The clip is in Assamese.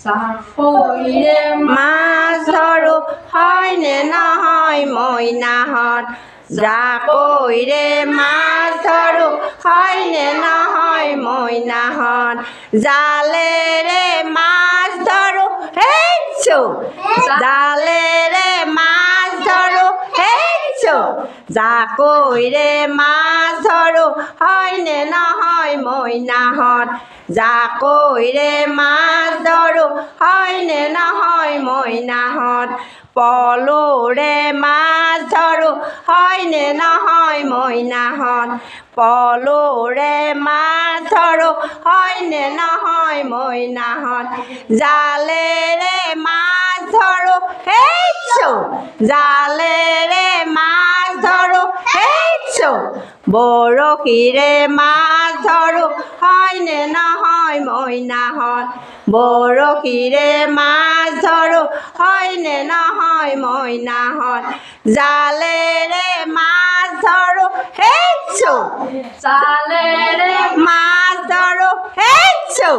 জাকৈৰে মাছ ধৰো হয়নে নহয় মইনাহঁত জাকৈৰে মাছ ধৰো হয়নে নহয় মইনাহঁত জালেৰে মাছ ধৰো হেইছো জালেৰে মাছ ধৰো হেইছো জাকৈৰে মাছ ধৰো হয়নে নহয় মইনাহঁত জাকৈৰে মাছ ধৰো হয়নে নহয় মইনাহঁত পলৰে মাছ ধৰো হয়নে নহয় মইনাহঁত পলৰে মাছ ধৰো হয়নে নহয় মইনাহঁত জালেৰে মাছ ধৰো হেইছো জালেৰে মাছ ধৰো হেইছো বৰশীৰে মাছ ধৰো হয়নে নহয় মইনাহঁত বৰশীৰে মাছ ধৰো হয়নে নহয় মইনাহঁত জালেৰে মাছ ধৰো হেইছো জালেৰে মাছ ধৰো হেইছো